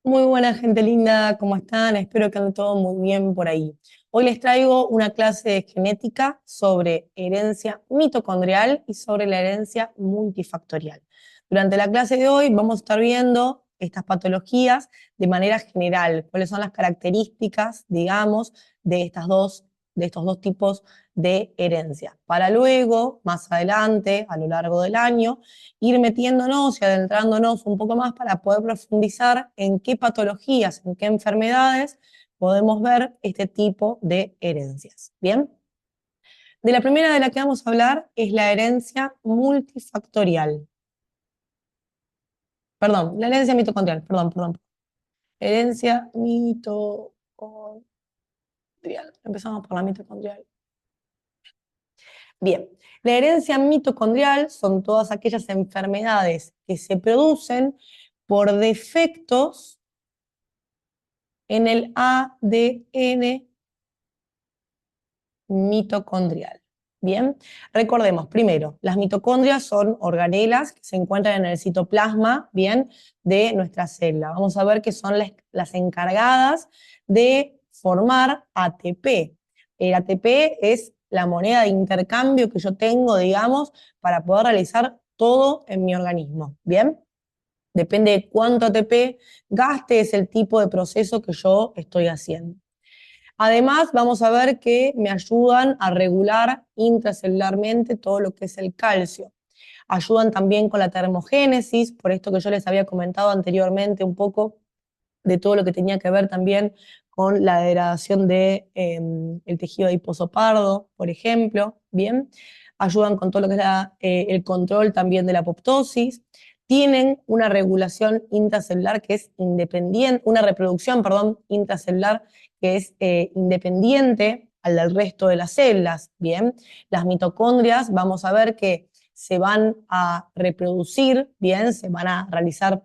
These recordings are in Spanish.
Muy buena gente linda, ¿cómo están? Espero que ande todo muy bien por ahí. Hoy les traigo una clase de genética sobre herencia mitocondrial y sobre la herencia multifactorial. Durante la clase de hoy vamos a estar viendo estas patologías de manera general, cuáles son las características, digamos, de estos dos tipos de herencia, para luego, más adelante, a lo largo del año, ir metiéndonos y adentrándonos un poco más para poder profundizar en qué patologías, en qué enfermedades podemos ver este tipo de herencias. ¿Bien? De la primera de la que vamos a hablar es la herencia multifactorial. Perdón, la herencia mitocondrial, perdón. Herencia mitocondrial. Empezamos por la mitocondrial. Bien, la herencia mitocondrial son todas aquellas enfermedades que se producen por defectos en el ADN mitocondrial. Bien, recordemos primero, las mitocondrias son organelas que se encuentran en el citoplasma, bien, de nuestra célula. Vamos a ver que son las encargadas de formar ATP. El ATP es la moneda de intercambio que yo tengo, digamos, para poder realizar todo en mi organismo, ¿bien? Depende de cuánto ATP gaste, es el tipo de proceso que yo estoy haciendo. Además, vamos a ver que me ayudan a regular intracelularmente todo lo que es el calcio. Ayudan también con la termogénesis, por esto que yo les había comentado anteriormente un poco de todo lo que tenía que ver también con la degradación de el tejido adiposo pardo, por ejemplo, ¿bien? Ayudan con todo lo que es el control también de la apoptosis. Tienen una regulación intracelular que es independiente, una reproducción, perdón, intracelular que es independiente al del resto de las células, ¿bien? Las mitocondrias, vamos a ver que se van a reproducir, ¿bien? Se van a realizar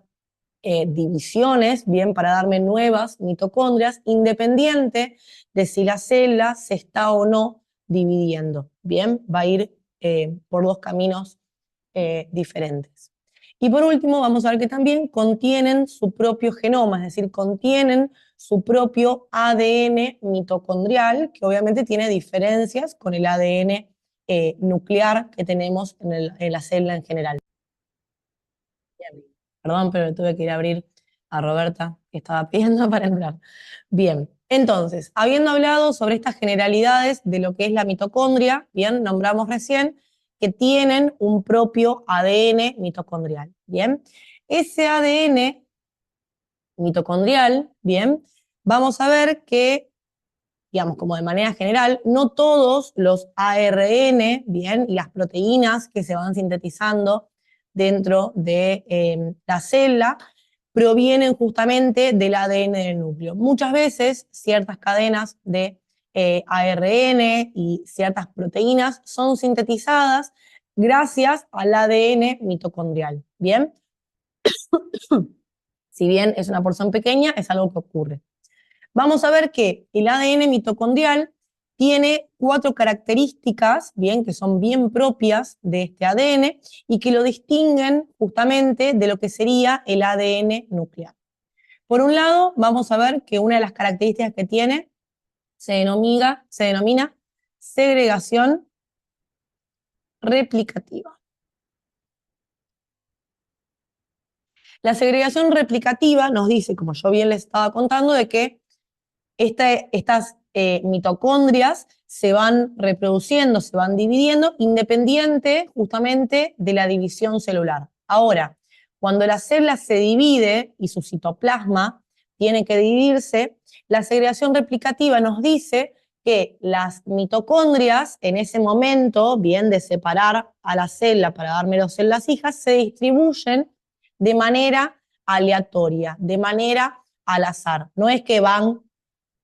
divisiones, bien, para darme nuevas mitocondrias, independiente de si la célula se está o no dividiendo, bien, va a ir por dos caminos diferentes. Y por último, vamos a ver que también contienen su propio genoma, es decir, contienen su propio ADN mitocondrial, que obviamente tiene diferencias con el ADN nuclear que tenemos en la célula en general. Perdón, pero le tuve que ir a abrir a Roberta, que estaba pidiendo para entrar. Bien, entonces, habiendo hablado sobre estas generalidades de lo que es la mitocondria, bien, nombramos recién que tienen un propio ADN mitocondrial, bien. Ese ADN mitocondrial, bien, vamos a ver que, digamos, como de manera general, no todos los ARN, bien, y las proteínas que se van sintetizando dentro de la célula provienen justamente del ADN del núcleo. Muchas veces ciertas cadenas de ARN y ciertas proteínas son sintetizadas gracias al ADN mitocondrial, ¿bien? Si bien es una porción pequeña, es algo que ocurre. Vamos a ver que el ADN mitocondrial tiene 4 características, bien, que son bien propias de este ADN y que lo distinguen justamente de lo que sería el ADN nuclear. Por un lado, vamos a ver que una de las características que tiene se denomina segregación replicativa. La segregación replicativa nos dice, como yo bien les estaba contando, de que estas mitocondrias se van reproduciendo, se van dividiendo, independiente justamente de la división celular. Ahora, cuando la célula se divide y su citoplasma tiene que dividirse, la segregación replicativa nos dice que las mitocondrias en ese momento, bien de separar a la célula para darme las células hijas, se distribuyen de manera aleatoria, de manera al azar. No es que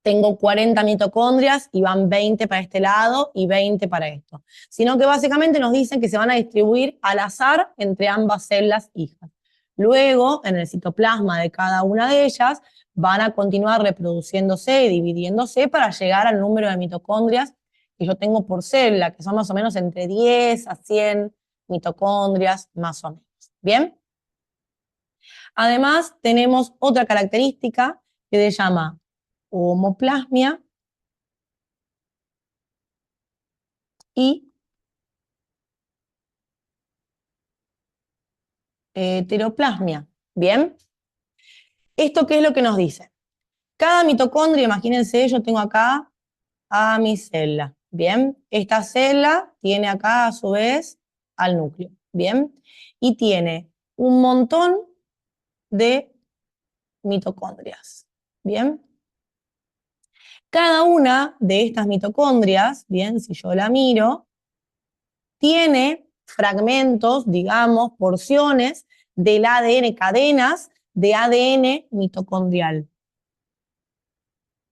tengo 40 mitocondrias y van 20 para este lado y 20 para esto, sino que básicamente nos dicen que se van a distribuir al azar entre ambas células hijas. Luego, en el citoplasma de cada una de ellas, van a continuar reproduciéndose y dividiéndose para llegar al número de mitocondrias que yo tengo por célula, que son más o menos entre 10 a 100 mitocondrias, más o menos. ¿Bien? Además, tenemos otra característica que se llama homoplasmia y heteroplasmia. ¿Bien? ¿Esto qué es lo que nos dice? Cada mitocondria, imagínense, yo tengo acá a mi célula. ¿Bien? Esta célula tiene acá a su vez al núcleo. ¿Bien? Y tiene un montón de mitocondrias. ¿Bien? Cada una de estas mitocondrias, bien, si yo la miro, tiene fragmentos, digamos, porciones del ADN, cadenas de ADN mitocondrial.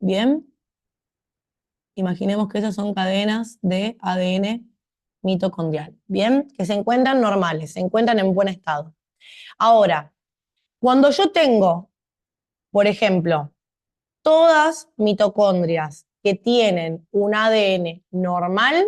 Bien, imaginemos que esas son cadenas de ADN mitocondrial, bien, que se encuentran normales, se encuentran en buen estado. Ahora, cuando yo tengo, por ejemplo, todas mitocondrias que tienen un ADN normal,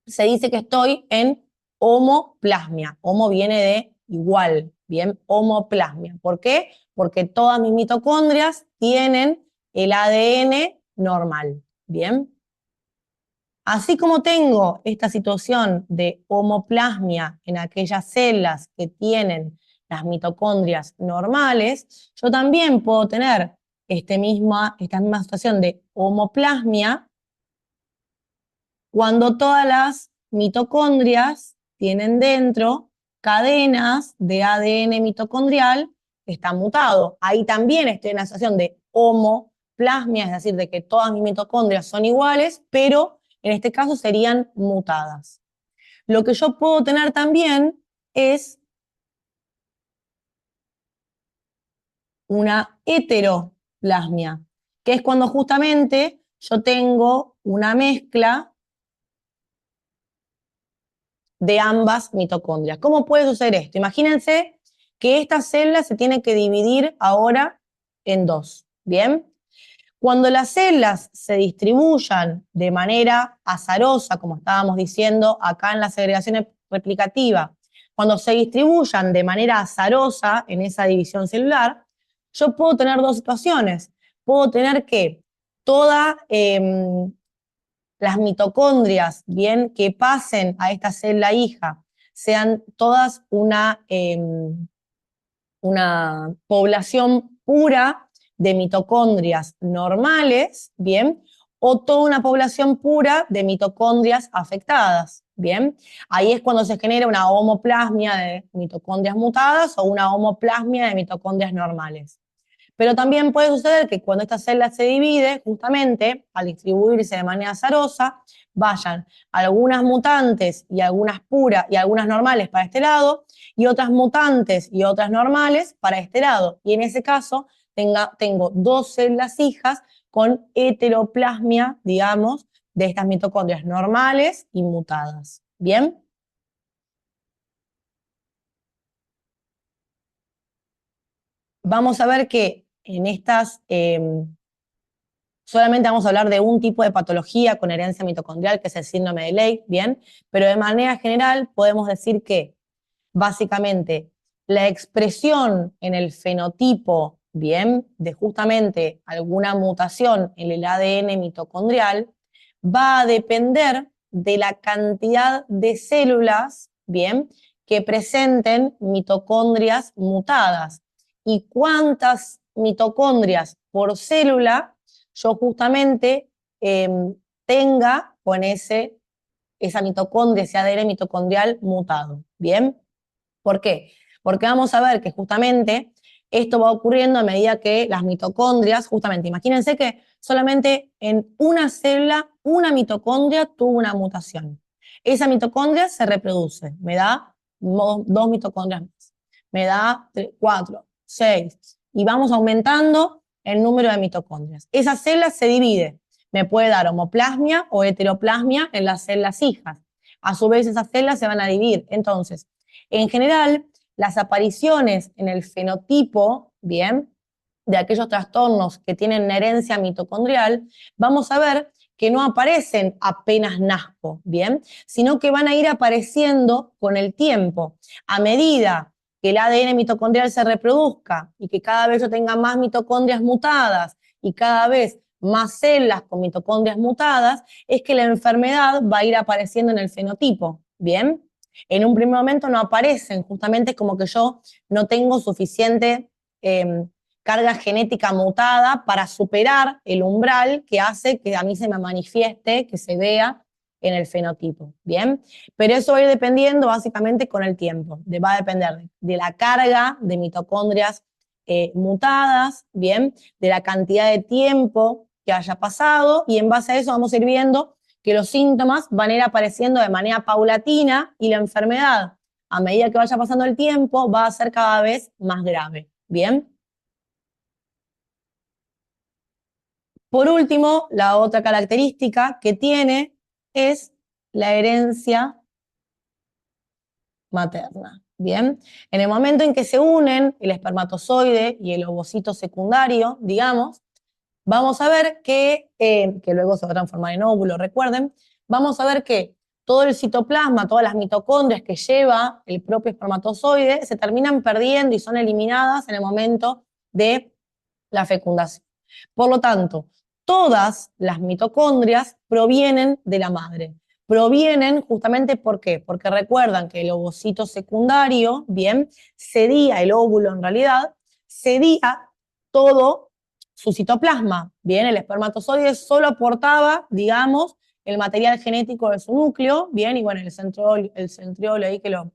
se dice que estoy en homoplasmia. Homo viene de igual, bien, homoplasmia. ¿Por qué? Porque todas mis mitocondrias tienen el ADN normal, bien. Así como tengo esta situación de homoplasmia en aquellas células que tienen las mitocondrias normales, yo también puedo tener esta misma situación de homoplasmia cuando todas las mitocondrias tienen dentro cadenas de ADN mitocondrial que está mutado. Ahí también estoy en la situación de homoplasmia, es decir, de que todas mis mitocondrias son iguales, pero en este caso serían mutadas. Lo que yo puedo tener también es una heteroplasmia, que es cuando justamente yo tengo una mezcla de ambas mitocondrias. ¿Cómo puede suceder esto? Imagínense que esta célula se tiene que dividir ahora en dos, ¿bien? Cuando las células se distribuyan de manera azarosa, como estábamos diciendo acá en la segregación replicativa, cuando se distribuyan de manera azarosa en esa división celular, yo puedo tener dos situaciones. Puedo tener que toda las mitocondrias, bien, que pasen a esta célula hija, sean todas una población pura de mitocondrias normales, bien, o toda una población pura de mitocondrias afectadas, bien. Ahí es cuando se genera una homoplasmia de mitocondrias mutadas o una homoplasmia de mitocondrias normales. Pero también puede suceder que cuando esta célula se divide, justamente al distribuirse de manera azarosa, vayan algunas mutantes y algunas puras y algunas normales para este lado, y otras mutantes y otras normales para este lado. Y en ese caso tengo dos células hijas con heteroplasmia, digamos, de estas mitocondrias normales y mutadas. ¿Bien? Vamos a ver que en estas solamente vamos a hablar de un tipo de patología con herencia mitocondrial, que es el síndrome de Lake, ¿bien? Pero de manera general podemos decir que, básicamente, la expresión en el fenotipo, ¿bien?, de justamente alguna mutación en el ADN mitocondrial, va a depender de la cantidad de células, ¿bien?, que presenten mitocondrias mutadas. Y cuántas mitocondrias por célula yo justamente tenga con esa mitocondria, ese ADN mitocondrial mutado. ¿Bien? ¿Por qué? Porque vamos a ver que justamente esto va ocurriendo a medida que las mitocondrias, justamente, imagínense que solamente en una célula, una mitocondria tuvo una mutación. Esa mitocondria se reproduce, me da dos mitocondrias más, me da 4, 6, y vamos aumentando el número de mitocondrias. Esa célula se divide, me puede dar homoplasmia o heteroplasmia en las células hijas. A su vez, esas células se van a dividir. Entonces, en general, las apariciones en el fenotipo, bien, de aquellos trastornos que tienen herencia mitocondrial, vamos a ver que no aparecen apenas nazco, bien, sino que van a ir apareciendo con el tiempo. A medida que el ADN mitocondrial se reproduzca y que cada vez yo tenga más mitocondrias mutadas y cada vez más células con mitocondrias mutadas, es que la enfermedad va a ir apareciendo en el fenotipo, ¿bien? En un primer momento no aparecen, justamente es como que yo no tengo suficiente carga genética mutada para superar el umbral que hace que a mí se me manifieste, que se vea en el fenotipo, ¿bien? Pero eso va a ir dependiendo básicamente con el tiempo, va a depender de la carga de mitocondrias mutadas, ¿bien? De la cantidad de tiempo que haya pasado, y en base a eso vamos a ir viendo que los síntomas van a ir apareciendo de manera paulatina y la enfermedad, a medida que vaya pasando el tiempo, va a ser cada vez más grave, ¿bien? Por último, la otra característica que tiene es la herencia materna, ¿bien? En el momento en que se unen el espermatozoide y el ovocito secundario, digamos, vamos a ver que luego se va a transformar en óvulo, recuerden, vamos a ver que todo el citoplasma, todas las mitocondrias que lleva el propio espermatozoide se terminan perdiendo y son eliminadas en el momento de la fecundación. Por lo tanto, todas las mitocondrias provienen de la madre. Provienen justamente ¿por qué? Porque recuerdan que el ovocito secundario, bien, cedía, el óvulo en realidad, cedía todo su citoplasma, bien, el espermatozoide solo aportaba, digamos, el material genético de su núcleo, bien, y bueno, el centriolo ahí que lo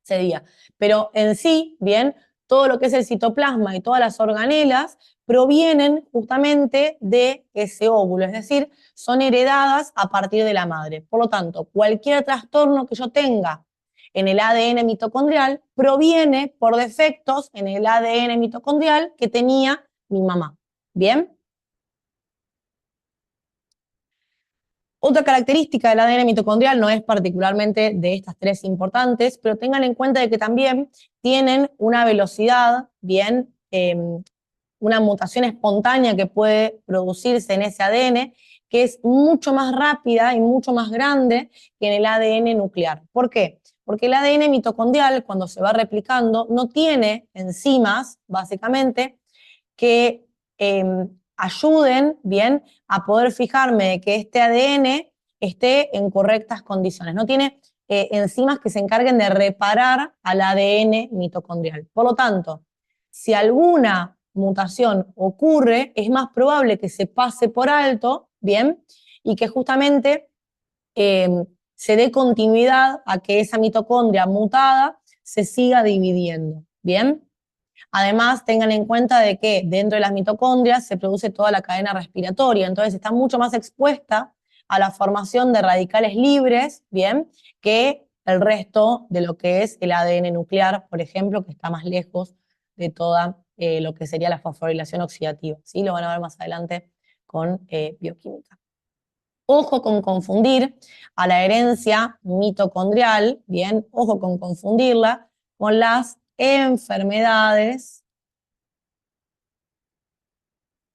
cedía. Pero en sí, bien, todo lo que es el citoplasma y todas las organelas provienen justamente de ese óvulo, es decir, son heredadas a partir de la madre. Por lo tanto, cualquier trastorno que yo tenga en el ADN mitocondrial proviene por defectos en el ADN mitocondrial que tenía mi mamá. ¿Bien? Otra característica del ADN mitocondrial no es particularmente de estas tres importantes, pero tengan en cuenta de que también tienen una velocidad, bien, una mutación espontánea que puede producirse en ese ADN, que es mucho más rápida y mucho más grande que en el ADN nuclear. ¿Por qué? Porque el ADN mitocondrial, cuando se va replicando, no tiene enzimas, básicamente, que ayuden, bien, a poder fijarme de que este ADN esté en correctas condiciones. No tiene enzimas que se encarguen de reparar al ADN mitocondrial. Por lo tanto, si alguna mutación ocurre, es más probable que se pase por alto, bien, y que justamente se dé continuidad a que esa mitocondria mutada se siga dividiendo, bien. Además, tengan en cuenta de que dentro de las mitocondrias se produce toda la cadena respiratoria, entonces está mucho más expuesta a la formación de radicales libres, ¿bien? Que el resto de lo que es el ADN nuclear, por ejemplo, que está más lejos de toda lo que sería la fosforilación oxidativa, ¿sí? Lo van a ver más adelante con bioquímica. Ojo con confundir a la herencia mitocondrial, ¿bien? Ojo con confundirla con las enfermedades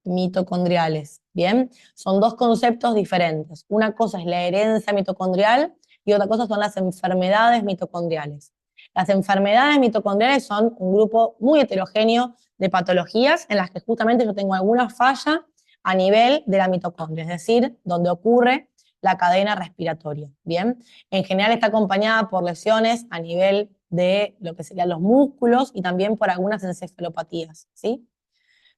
mitocondriales, ¿bien? Son dos conceptos diferentes. Una cosa es la herencia mitocondrial y otra cosa son las enfermedades mitocondriales. Las enfermedades mitocondriales son un grupo muy heterogéneo de patologías en las que justamente yo tengo alguna falla a nivel de la mitocondria, es decir, donde ocurre la cadena respiratoria, ¿bien? En general está acompañada por lesiones a nivel de lo que serían los músculos y también por algunas encefalopatías, ¿sí?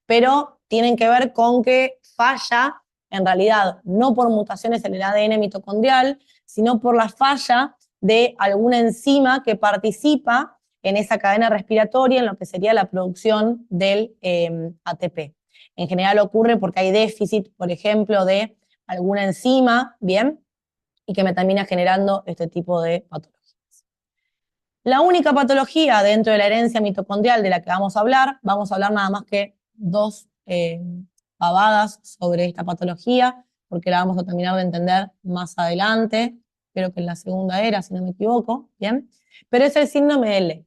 Pero tienen que ver con que falla, en realidad, no por mutaciones en el ADN mitocondrial, sino por la falla de alguna enzima que participa en esa cadena respiratoria, en lo que sería la producción del ATP. En general ocurre porque hay déficit, por ejemplo, de alguna enzima, ¿bien? Y que me termina generando este tipo de patologías. La única patología dentro de la herencia mitocondrial de la que vamos a hablar nada más que dos pavadas sobre esta patología, porque la vamos a terminar de entender más adelante, creo que en la segunda era, si no me equivoco, ¿bien? Pero es el síndrome de Leigh.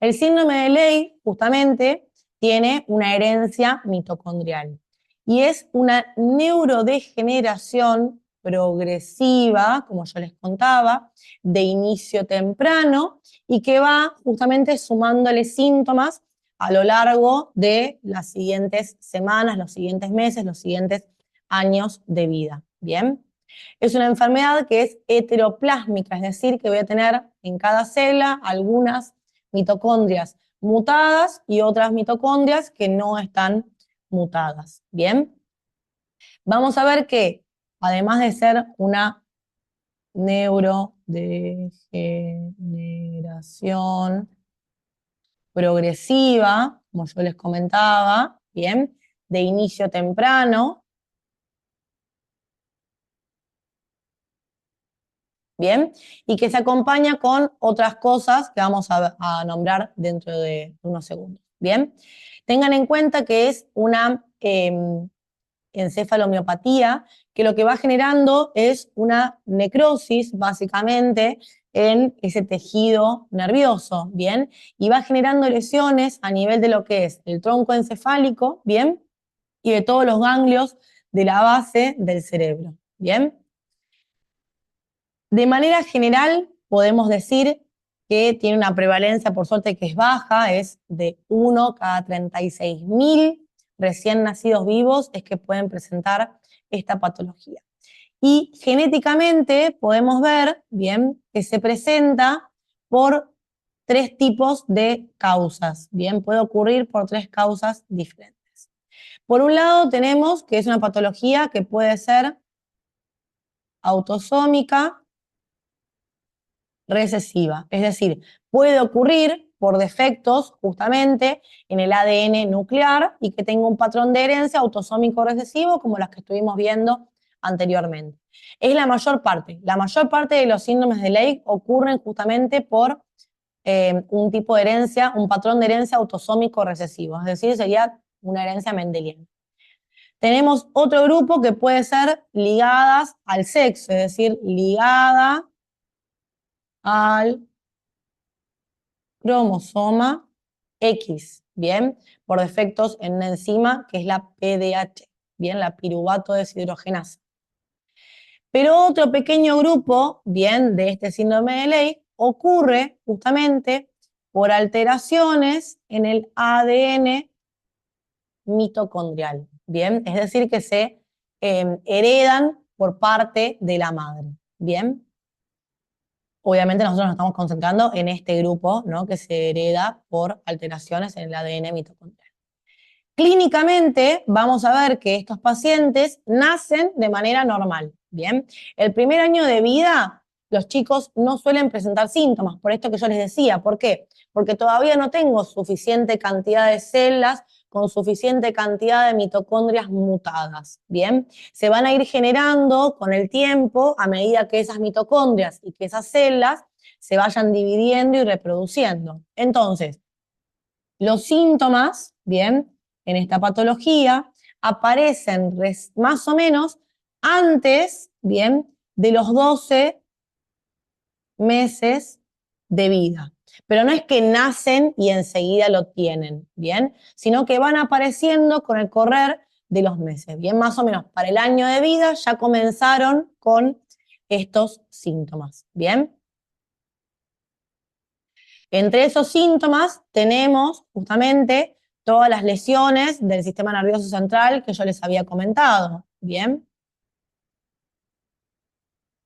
El síndrome de Leigh, justamente, tiene una herencia mitocondrial. Y es una neurodegeneración, progresiva, como yo les contaba, de inicio temprano, y que va justamente sumándole síntomas a lo largo de las siguientes semanas, los siguientes meses, los siguientes años de vida. ¿Bien? Es una enfermedad que es heteroplásmica, es decir, que voy a tener en cada célula algunas mitocondrias mutadas y otras mitocondrias que no están mutadas. ¿Bien? Vamos a ver que, además de ser una neurodegeneración progresiva, como yo les comentaba, ¿bien? De inicio temprano, ¿bien? Y que se acompaña con otras cosas que vamos a nombrar dentro de unos segundos, ¿bien? Tengan en cuenta que es una encefalomiopatía, que lo que va generando es una necrosis, básicamente, en ese tejido nervioso, ¿bien? Y va generando lesiones a nivel de lo que es el tronco encefálico, ¿bien? Y de todos los ganglios de la base del cerebro, ¿bien? De manera general, podemos decir que tiene una prevalencia, por suerte, que es baja, es de 1 cada 36.000 recién nacidos vivos es que pueden presentar esta patología. Y genéticamente podemos ver, bien, que se presenta por 3 tipos de causas, bien, puede ocurrir por 3 causas diferentes. Por un lado tenemos que es una patología que puede ser autosómica recesiva, es decir, puede ocurrir por defectos justamente en el ADN nuclear y que tenga un patrón de herencia autosómico recesivo como las que estuvimos viendo anteriormente. Es la mayor parte de los síndromes de Lake ocurren justamente por un tipo de herencia, un patrón de herencia autosómico recesivo, es decir, sería una herencia mendeliana. Tenemos otro grupo que puede ser ligadas al sexo, es decir, ligada al cromosoma X, ¿bien? Por defectos en una enzima que es la PDH, ¿bien? La piruvato deshidrogenasa. Pero otro pequeño grupo, ¿bien? De este síndrome de Leigh ocurre justamente por alteraciones en el ADN mitocondrial, ¿bien? Es decir, que se heredan por parte de la madre, ¿bien? Obviamente nosotros nos estamos concentrando en este grupo, ¿no? Que se hereda por alteraciones en el ADN mitocondrial. Clínicamente vamos a ver que estos pacientes nacen de manera normal, ¿bien? El primer año de vida los chicos no suelen presentar síntomas, por esto que yo les decía. ¿Por qué? Porque todavía no tengo suficiente cantidad de células con suficiente cantidad de mitocondrias mutadas, ¿bien? Se van a ir generando con el tiempo a medida que esas mitocondrias y que esas células se vayan dividiendo y reproduciendo. Entonces, los síntomas, ¿bien? En esta patología aparecen más o menos antes, ¿bien? De los 12 meses de vida. Pero no es que nacen y enseguida lo tienen, ¿bien? Sino que van apareciendo con el correr de los meses, ¿bien? Más o menos para el año de vida ya comenzaron con estos síntomas, ¿bien? Entre esos síntomas tenemos justamente todas las lesiones del sistema nervioso central que yo les había comentado, ¿bien?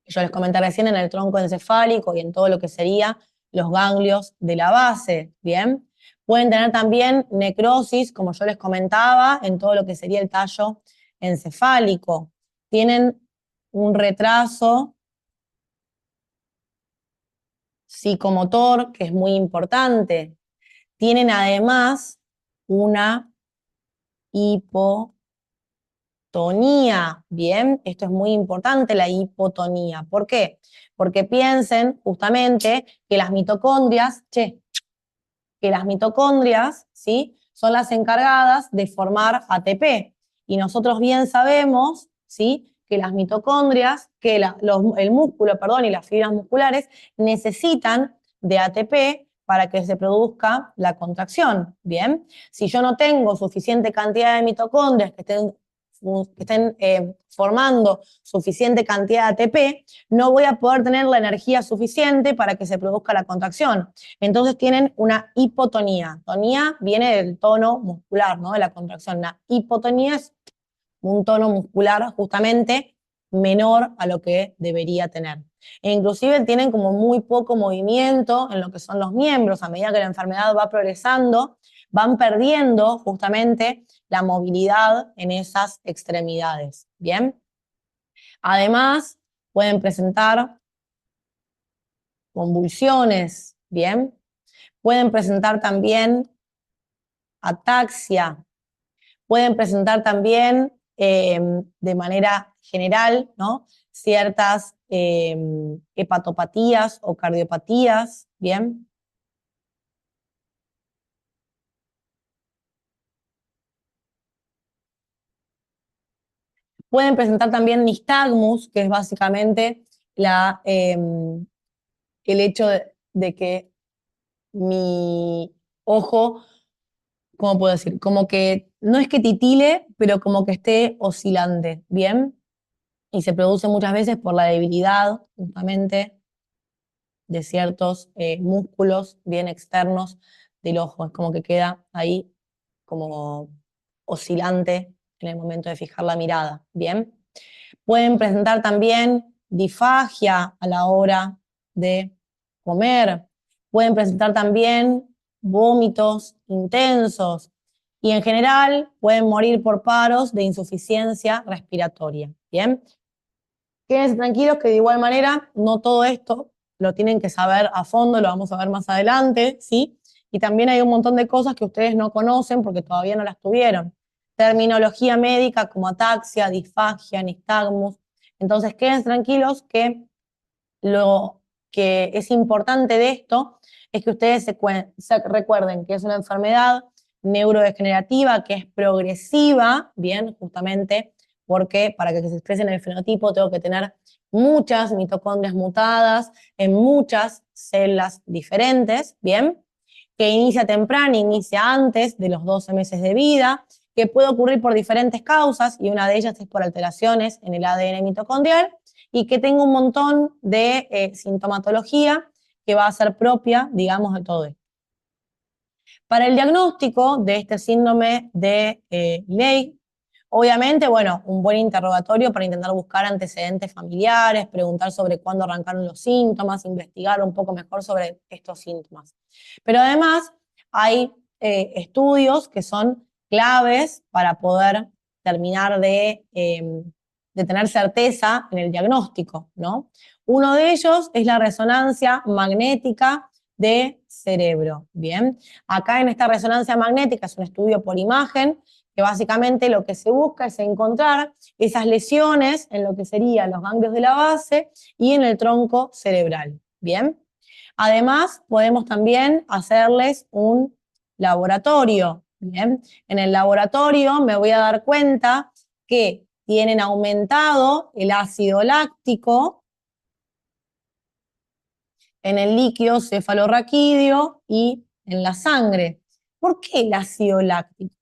Yo les comenté recién en el tronco encefálico y en todo lo que sería los ganglios de la base, ¿bien? Pueden tener también necrosis, como yo les comentaba, en todo lo que sería el tallo encefálico. Tienen un retraso psicomotor, que es muy importante. Tienen además una hipotonía, ¿bien? Esto es muy importante, la hipotonía. ¿Por qué? Porque piensen justamente que las mitocondrias, ¿sí? Son las encargadas de formar ATP. Y nosotros bien sabemos, ¿sí? Que las mitocondrias, que el músculo, perdón, y las fibras musculares necesitan de ATP para que se produzca la contracción, ¿bien? Si yo no tengo suficiente cantidad de mitocondrias que estén formando suficiente cantidad de ATP, no voy a poder tener la energía suficiente para que se produzca la contracción. Entonces tienen una hipotonía. Tonía viene del tono muscular, ¿no? De la contracción. La hipotonía es un tono muscular justamente menor a lo que debería tener. E inclusive tienen como muy poco movimiento en lo que son los miembros. A medida que la enfermedad va progresando, van perdiendo justamente la movilidad en esas extremidades. ¿Bien? Además, pueden presentar convulsiones. ¿Bien? Pueden presentar también ataxia. Pueden presentar también de manera general, ¿no? Ciertas hepatopatías o cardiopatías, ¿bien? Pueden presentar también nistagmus, que es básicamente el hecho de que mi ojo, ¿cómo puedo decir? Como que no es que titile, pero como que esté oscilante, ¿bien? Y se produce muchas veces por la debilidad, justamente, de ciertos músculos bien externos del ojo. Es como que queda ahí como oscilante en el momento de fijar la mirada. Bien. Pueden presentar también disfagia a la hora de comer. Pueden presentar también vómitos intensos. Y en general pueden morir por paros de insuficiencia respiratoria. Bien. Quédense tranquilos que de igual manera no todo esto lo tienen que saber a fondo, lo vamos a ver más adelante, ¿sí? Y también hay un montón de cosas que ustedes no conocen porque todavía no las tuvieron. Terminología médica como ataxia, disfagia, nistagmus. Entonces quédense tranquilos que lo que es importante de esto es que ustedes se recuerden que es una enfermedad neurodegenerativa que es progresiva, bien, justamente porque para que se exprese en el fenotipo tengo que tener muchas mitocondrias mutadas en muchas células diferentes, bien, que inicia temprano, inicia antes de los 12 meses de vida, que puede ocurrir por diferentes causas y una de ellas es por alteraciones en el ADN mitocondrial y que tengo un montón de sintomatología que va a ser propia, digamos, de todo esto. Para el diagnóstico de este síndrome de Leigh, obviamente, bueno, un buen interrogatorio para intentar buscar antecedentes familiares, preguntar sobre cuándo arrancaron los síntomas, investigar un poco mejor sobre estos síntomas. Pero además hay estudios que son claves para poder terminar de tener certeza en el diagnóstico, ¿no? Uno de ellos es la resonancia magnética de cerebro, ¿bien? Acá en esta resonancia magnética es un estudio por imagen, que básicamente lo que se busca es encontrar esas lesiones en lo que serían los ganglios de la base y en el tronco cerebral, ¿bien? Además, podemos también hacerles un laboratorio, ¿bien? En el laboratorio me voy a dar cuenta que tienen aumentado el ácido láctico en el líquido cefalorraquídeo y en la sangre. ¿Por qué el ácido láctico?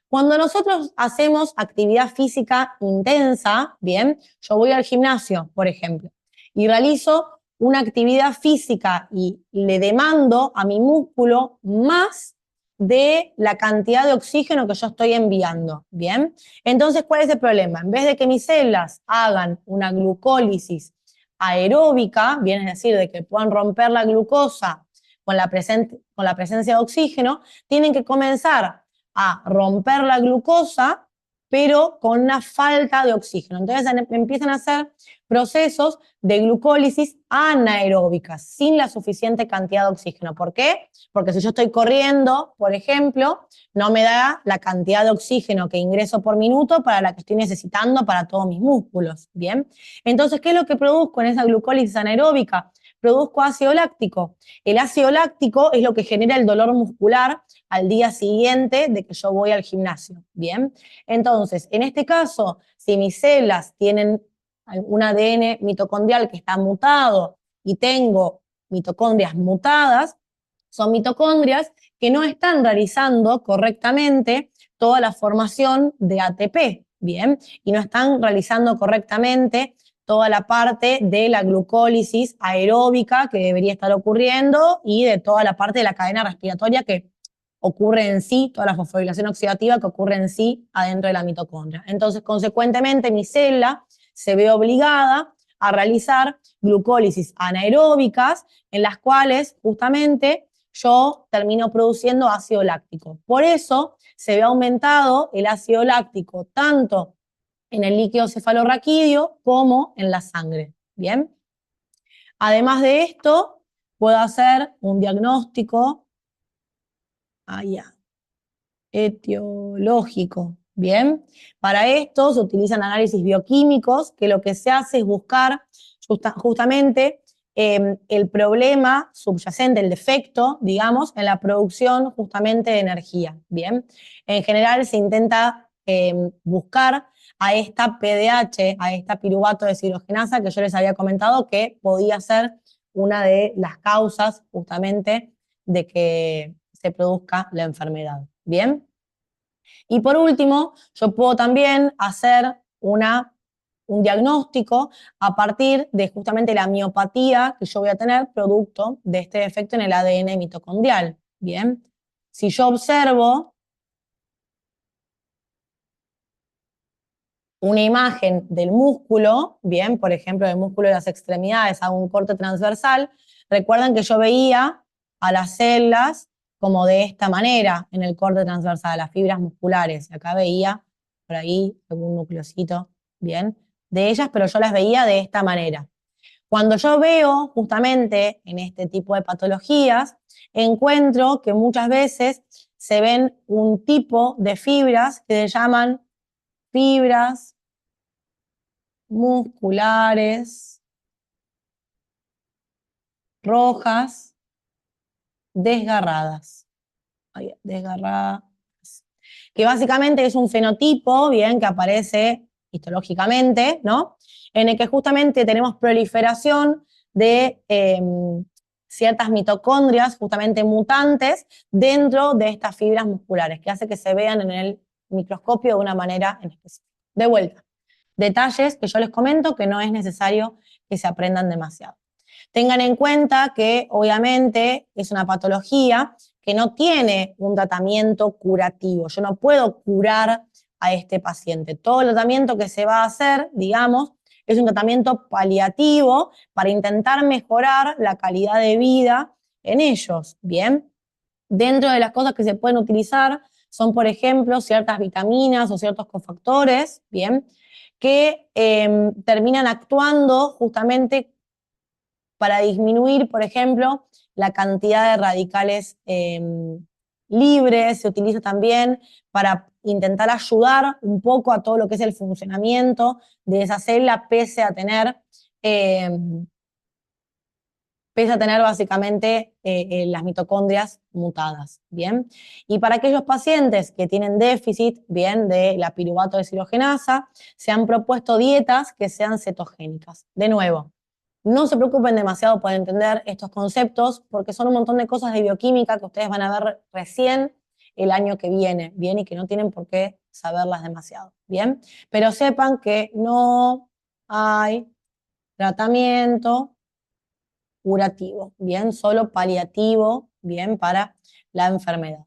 Cuando nosotros hacemos actividad física intensa, bien, yo voy al gimnasio, por ejemplo, y realizo una actividad física y le demando a mi músculo más de la cantidad de oxígeno que yo estoy enviando, ¿bien? Entonces, ¿cuál es el problema? En vez de que mis células hagan una glucólisis aeróbica, bien, es decir, de que puedan romper la glucosa con la presencia de oxígeno, tienen que comenzar a romper la glucosa, pero con una falta de oxígeno. Entonces empiezan a hacer procesos de glucólisis anaeróbicas, sin la suficiente cantidad de oxígeno. ¿Por qué? Porque si yo estoy corriendo, por ejemplo, no me da la cantidad de oxígeno que ingreso por minuto para la que estoy necesitando para todos mis músculos, ¿bien? Entonces, ¿qué es lo que produzco en esa glucólisis anaeróbica? Produzco ácido láctico. El ácido láctico es lo que genera el dolor muscular al día siguiente de que yo voy al gimnasio, ¿bien? Entonces, en este caso, si mis células tienen un ADN mitocondrial que está mutado y tengo mitocondrias mutadas, son mitocondrias que no están realizando correctamente toda la formación de ATP, bien, y no están realizando correctamente toda la parte de la glucólisis aeróbica que debería estar ocurriendo y de toda la parte de la cadena respiratoria que ocurre en sí, toda la fosforilación oxidativa que ocurre en sí adentro de la mitocondria. Entonces, consecuentemente, mi célula se ve obligada a realizar glucólisis anaeróbicas en las cuales justamente yo termino produciendo ácido láctico. Por eso se ve aumentado el ácido láctico tanto en el líquido cefalorraquídeo como en la sangre. ¿Bien? Además de esto, puedo hacer un diagnóstico etiológico. ¿Bien? Para esto se utilizan análisis bioquímicos, que lo que se hace es buscar justamente el problema subyacente, el defecto, digamos, en la producción justamente de energía. ¿Bien? En general se intenta buscar a esta PDH, a esta piruvato deshidrogenasa que yo les había comentado que podía ser una de las causas justamente de que se produzca la enfermedad. ¿Bien? Y por último, yo puedo también hacer un diagnóstico a partir de justamente la miopatía que yo voy a tener producto de este defecto en el ADN mitocondrial. Bien, si yo observo una imagen del músculo, bien, por ejemplo, del músculo de las extremidades, hago un corte transversal, recuerden que yo veía a las células como de esta manera en el corte transversal, las fibras musculares. Acá veía por ahí algún nucleocito, bien, de ellas, pero yo las veía de esta manera. Cuando yo veo justamente en este tipo de patologías, encuentro que muchas veces se ven un tipo de fibras que se llaman fibras musculares rojas desgarradas. Desgarradas. Que básicamente es un fenotipo, bien, que aparece histológicamente, ¿no? En el que justamente tenemos proliferación de ciertas mitocondrias, justamente mutantes, dentro de estas fibras musculares, que hace que se vean en el microscopio de una manera en específica. De vuelta, detalles que yo les comento que no es necesario que se aprendan demasiado. Tengan en cuenta que obviamente es una patología que no tiene un tratamiento curativo. Yo no puedo curar a este paciente. Todo el tratamiento que se va a hacer, digamos, es un tratamiento paliativo para intentar mejorar la calidad de vida en ellos. Bien, dentro de las cosas que se pueden utilizar son, por ejemplo, ciertas vitaminas o ciertos cofactores, bien, que terminan actuando justamente para disminuir, por ejemplo, la cantidad de radicales libres. Se utiliza también para intentar ayudar un poco a todo lo que es el funcionamiento de esa célula, pese a tener básicamente las mitocondrias mutadas, ¿bien? Y para aquellos pacientes que tienen déficit, ¿bien?, de la piruvato deshidrogenasa, se han propuesto dietas que sean cetogénicas. De nuevo, no se preocupen demasiado por entender estos conceptos porque son un montón de cosas de bioquímica que ustedes van a ver recién el año que viene, ¿bien? Y que no tienen por qué saberlas demasiado, ¿bien? Pero sepan que no hay tratamiento curativo, bien, solo paliativo, bien, para la enfermedad.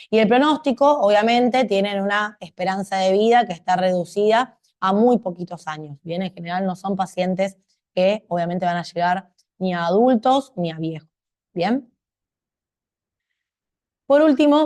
Y el pronóstico, obviamente, tienen una esperanza de vida que está reducida a muy poquitos años, bien, en general no son pacientes que obviamente van a llegar ni a adultos ni a viejos, bien. Por último,